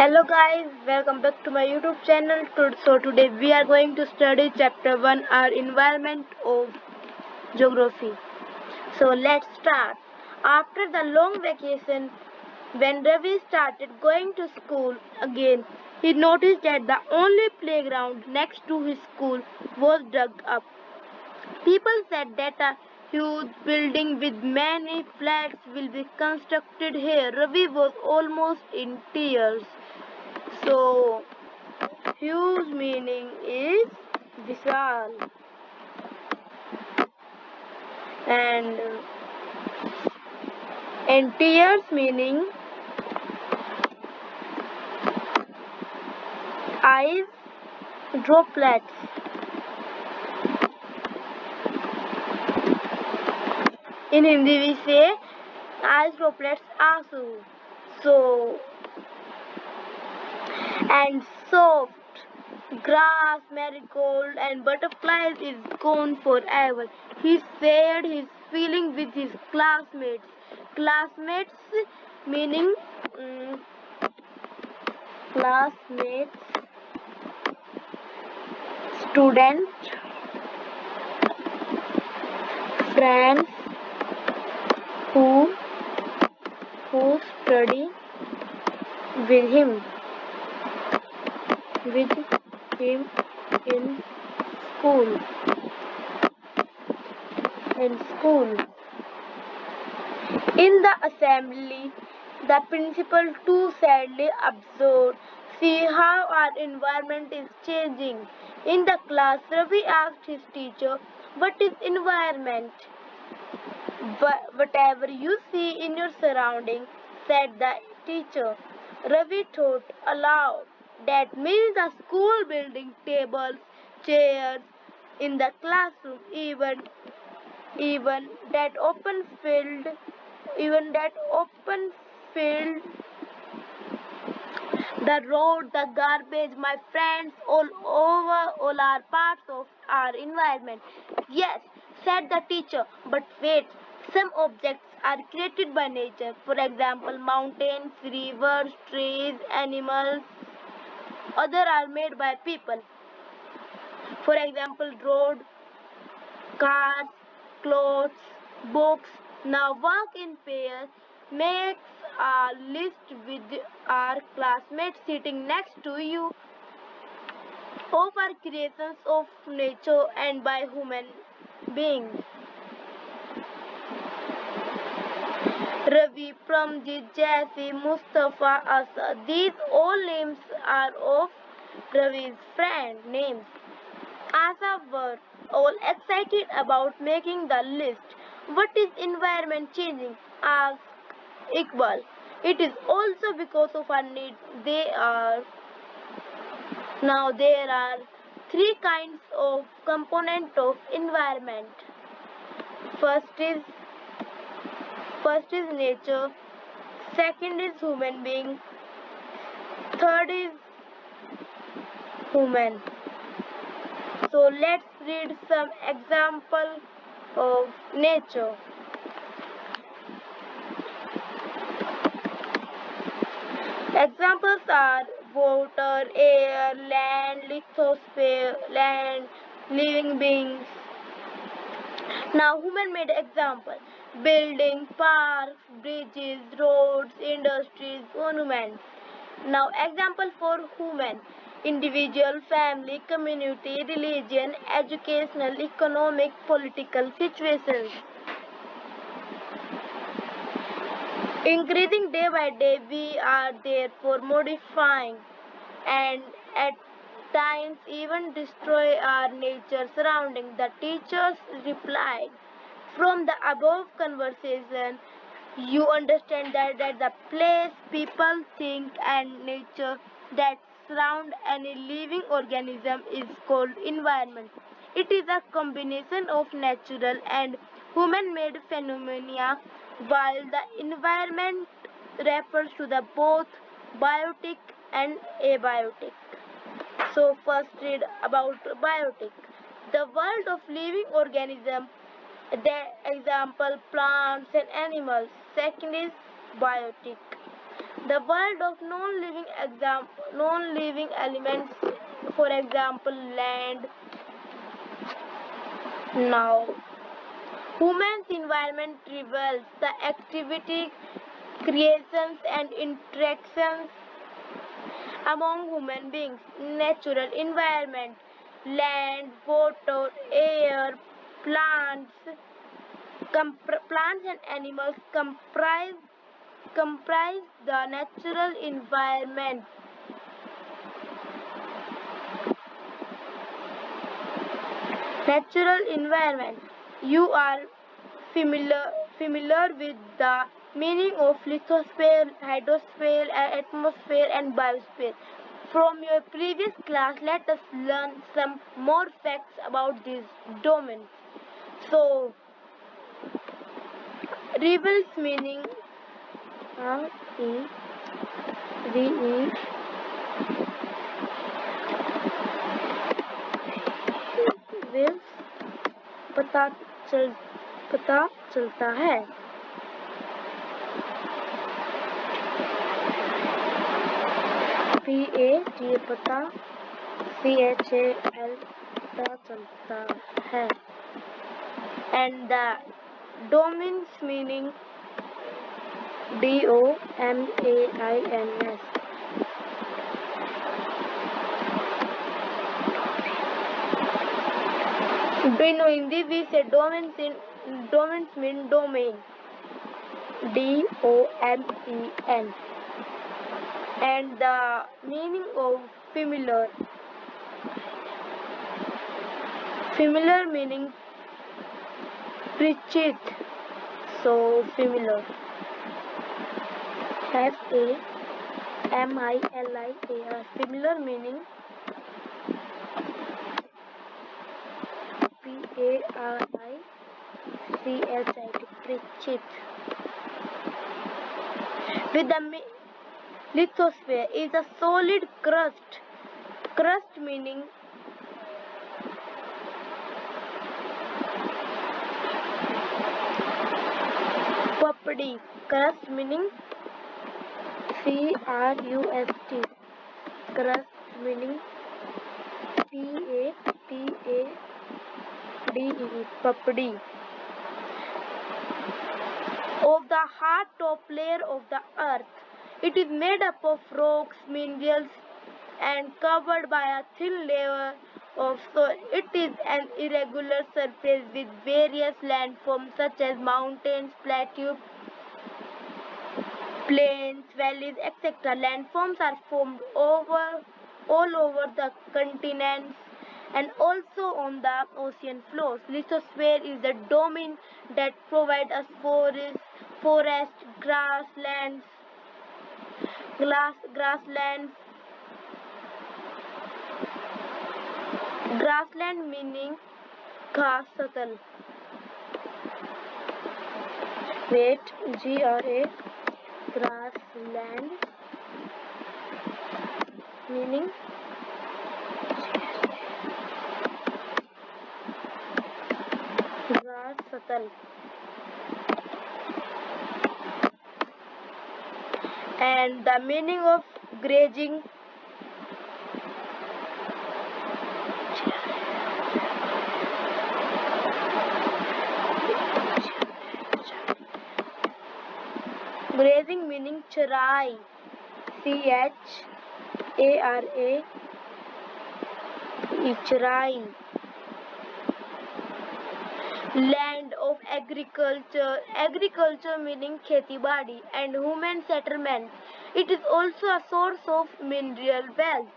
Hello guys, welcome back to my YouTube channel. Today we are going to study chapter 1, our environment of geography. So let's start. After the long vacation, when Ravi started going to school again, he noticed that the only playground next to his school was dug up. People said that a huge building with many flats will be constructed here. Ravi was almost in tears. So, huge meaning is Vishal, and tears meaning eyes, droplets. In Hindi we say eyes droplets आंसू. So, and soft grass, marigold, and butterflies is gone forever. He shared his feeling with his classmates. Classmates meaning classmates, student, friends who study with him with him in school in school. In the assembly, the principal too sadly observed, "See how our environment is changing." In the class, Ravi asked his teacher, "What is environment?" "Whatever you see in your surroundings," said the teacher. Ravi thought aloud. That means the school building, tables, chairs in the classroom, even that open field, even that open field, the road, the garbage, my friends, all are parts of our environment. Yes, said the teacher, but wait, some objects are created by nature. For example, mountains, rivers, trees, animals. Other are made by people. For example, road, cars, clothes, books. Now work in pairs. Makes a list with our classmates sitting next to you of our creations of nature and by human beings. Ravi, Pramjit, Jaisi, Mustafa, Asa. These all names are of Ravi's friend names. Asa were all excited about making the list. What is environment changing? Asked Iqbal. It is also because of our needs. There are three kinds of component of environment. First is first is nature, second is human being, third is human. So let's read some example of nature. Examples are water, air, land, lithosphere, land, living beings. Now human-made example: building, parks, bridges, roads, industries, monuments. Now example for human: individual, family, community, religion, educational, economic, political situations. Increasing day by day, we are therefore modifying and at times even destroy our nature surrounding. The teachers replied, "From the above conversation, you understand that the place, people, things, and nature that surround any living organism is called environment. It is a combination of natural and human-made phenomena, while the environment refers to the both biotic and abiotic." So first read about biotic. The world of living organisms, the example plants and animals. Second is biotic. The world of non-living elements, for example, land. Now, human's environment reveals the activity, creations, and interactions among human beings. Natural environment, land, water, air, plants, plants and animals comprise the natural environment. Natural environment. You are familiar with the meaning of lithosphere, hydrosphere, atmosphere, and biosphere. From your previous class, let us learn some more facts about these domains. So, rebels meaning REVE waves पता चल पता चलता है. PAT पता CHAL पता चलता है. And the domains meaning DOMAINS. In Hindi we say domains mean domain. DOMEN. And the meaning of familiar. Familiar meaning परिचित. So familiar. FAMILIAR. Familiar meaning PARICHIT. परिचित. With the lithosphere is a solid crust. Crust meaning papdi. Crust meaning CRUST. Crust meaning PAPADE. Papdi. Of the hard top layer of the earth. It is made up of rocks, minerals, and covered by a thin layer of soil. It is an irregular surface with various landforms such as mountains, plateaus, plains, valleys, etc. Landforms are formed all over the continents and also on the ocean floors. Lithosphere is the domain that provides us forest, grasslands, grassland meaning घास सतल. Wait, GRA. Grassland meaning grass satal. And the meaning of grazing meaning charai. CHARA. Charai. Land of agriculture meaning kheti badi and human settlements. It is also a source of mineral wealth.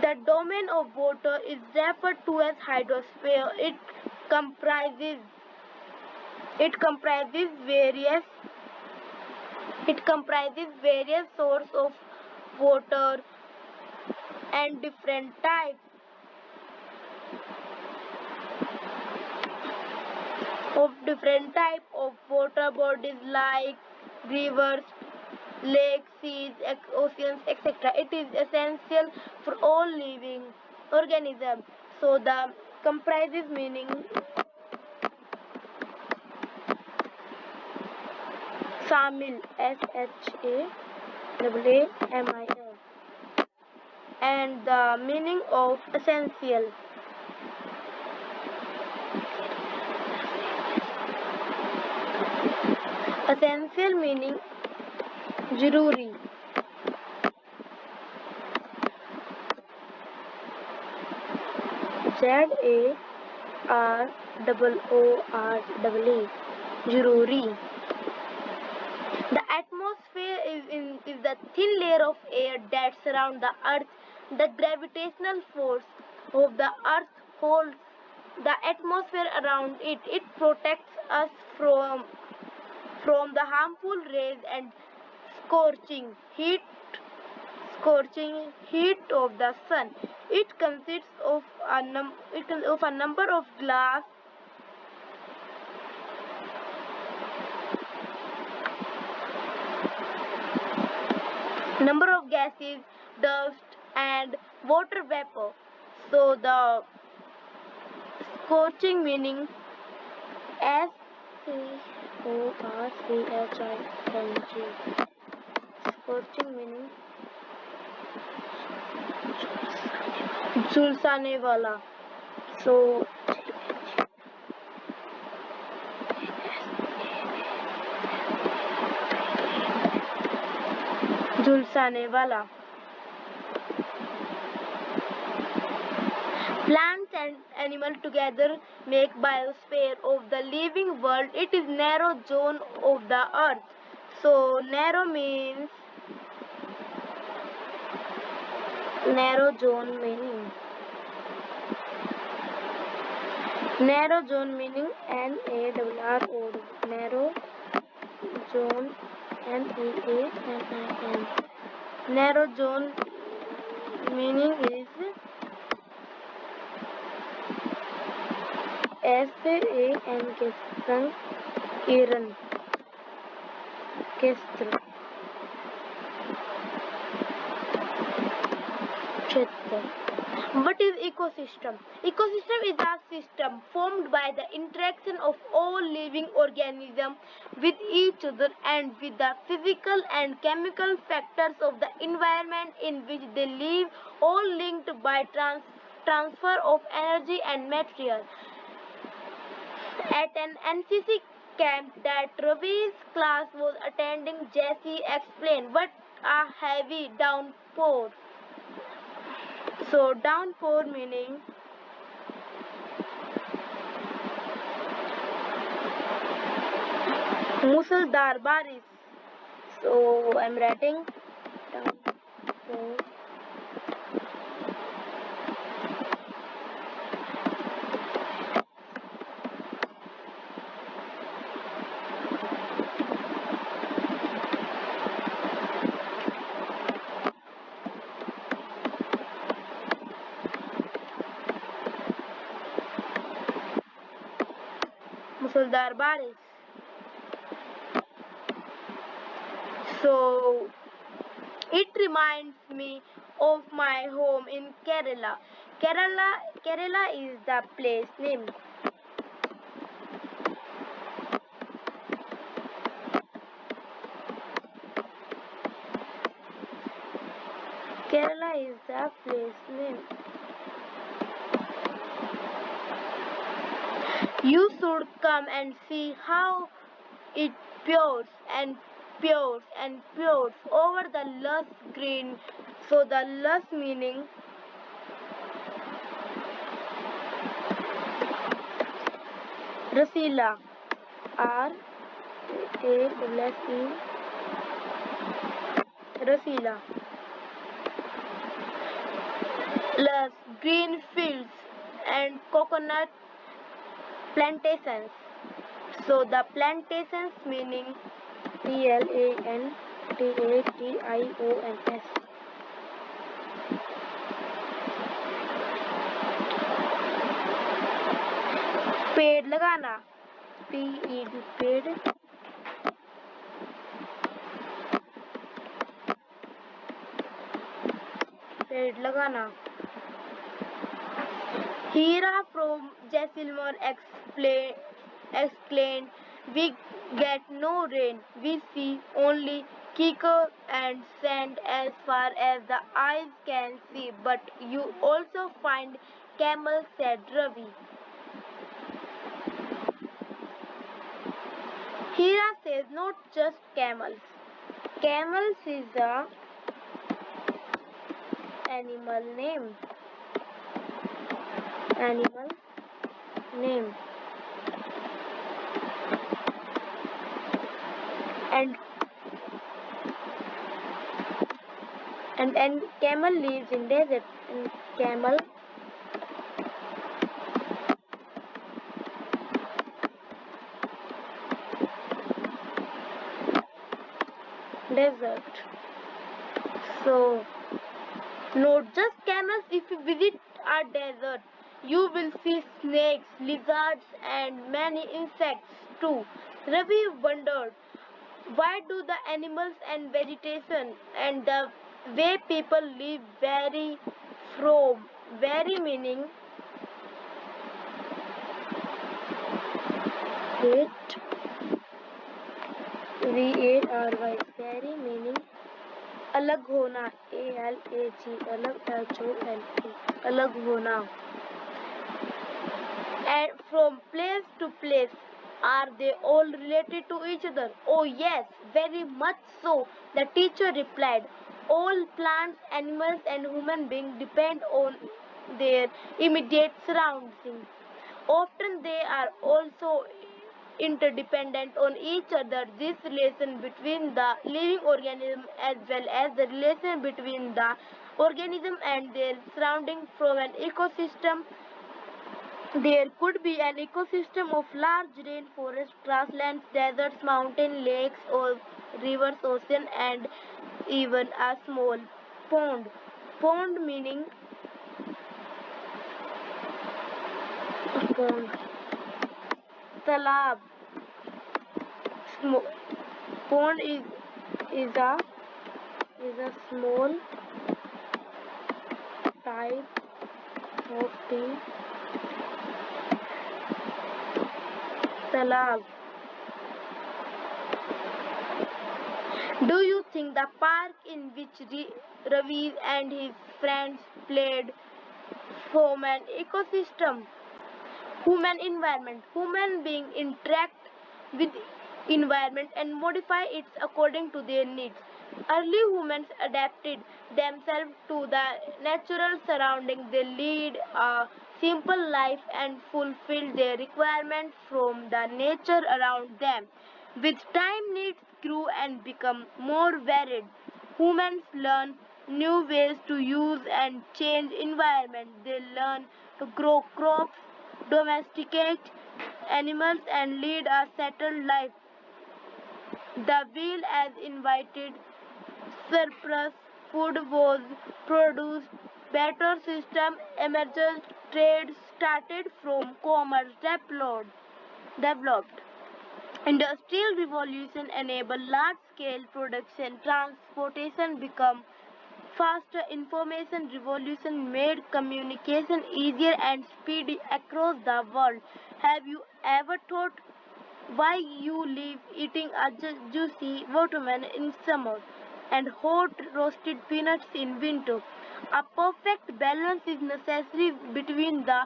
The domain of water is referred to as hydrosphere. Comprises various sources of water and different types of water bodies like rivers, lakes, seas, oceans, etc. It is essential for all living organisms. So the comprises meaning Shamil, Shamil, and the meaning of essential. Essential meaning जरूरी. Zarroor, जरूरी. The atmosphere is the thin layer of air that surrounds the earth. The gravitational force of the earth holds the atmosphere around it. It protects us from the harmful rays and scorching heat scorching heat of the sun. It consists of a number of gases, dust, and water vapor. So the scorching meaning Scorching. Scorching meaning झुलसाने वाला. So झुलसाने वाला. Plants and animals together make biosphere of the living world. It is narrow zone of the earth. So narrow means narrow zone meaning NARRO, narrow zone NEANIN. Narrow zone meaning is SAN Kestra क्षेत्र. What is ecosystem? Ecosystem is a system formed by the interaction of all living organisms with each other and with the physical and chemical factors of the environment in which they live, all linked by transfer of energy and material. At an NCC camp that Ravi's class was attending, Jesse explained what a heavy downpour. So downpour meaning मूसलधार बारिश. So I'm writing downpour. मूसलधार बारिश. So it reminds me of my home in Kerala. Kerala is the place name. Kerala is the place name. You should come and see how it pours and pours and pours over the lush green. So the lush meaning Rasila, RASE, Rasila. Lush green fields and coconut plantations. So the plantations meaning PLANTATIONS. पेड़ लगाना PED पेड़. पेड़ लगाना. Hira from Jaisalmer explained, get no rain. We see only kicker and sand as far as the eyes can see. But you also find camels, said Ravi. Hira says not just camels. Camels is the animal name. Animal name. And and camel lives in desert. And camel desert. So not just camels, if you visit a desert, you will see snakes, lizards, and many insects too. Ravi wondered why do the animals and vegetation and the way people live vary from very meaning it VARY very meaning अलग होना ALAG अलग HONA अलग होना and from place to place. Are they all related to each other? Oh, yes, very much so. The teacher replied. All plants, animals, and human beings depend on their immediate surroundings. Often they are also interdependent on each other. This relation between the living organism as well as the relation between the organism and their surrounding from an ecosystem. There could be an ecosystem of large rainforests, grasslands, deserts, mountains, lakes, or rivers, ocean, and even a small pond. Pond meaning pond. Talab. Pond is a small type of the talab. Do you think the park in which Ravi and his friends played form an ecosystem? Human environment. Human beings interact with environment and modify it according to their needs. Early humans adapted themselves to the natural surroundings. They lead a simple life and fulfill their requirements from the nature around them. With time, needs grew and become more varied. Humans learn new ways to use and change environment. They learn to grow crops, domesticate animals, and lead a settled life. The wheel as invited surplus food was produced, better system emerged, trade started from commerce developed. Industrial revolution enabled large-scale production, transportation became faster, information revolution made communication easier and speedy across the world. Have you ever thought why you live eating a juicy watermelon in summer and hot roasted peanuts in winter? A perfect balance is necessary between the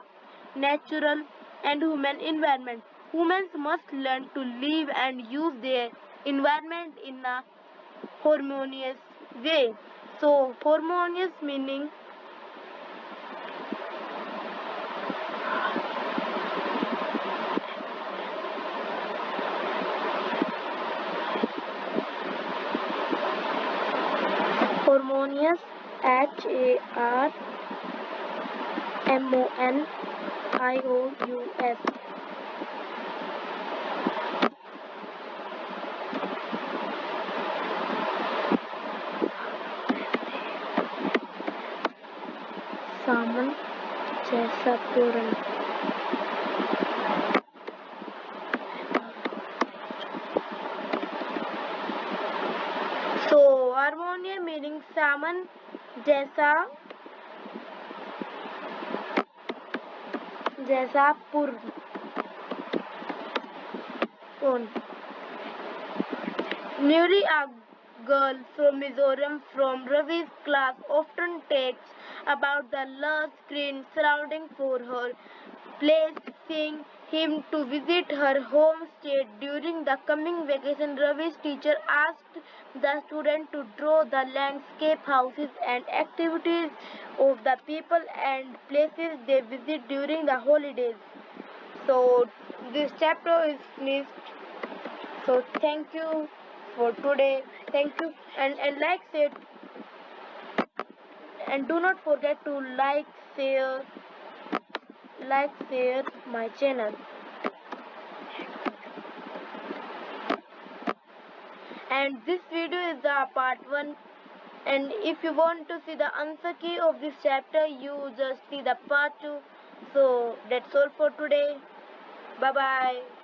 natural and human environment. Humans must learn to live and use their environment in a harmonious way. So, harmonious meaning harmonious HARMONIOUS. सामन जैसा पूर्ण. So harmonious meaning सामन जैसा पूर्ण. Nuri, a girl from Mizoram from Ravi's class, often takes about the lush green surrounding for her, placing him to visit her home state during the coming vacation. Ravi's teacher asked the student to draw the landscape, houses, and activities of the people and places they visit during the holidays. So this chapter is finished. So thank you for today. Thank you and and do not forget to share my channel. And this video is the part 1. And if you want to see the answer key of this chapter, you just see the part 2. So that's all for today. Bye bye.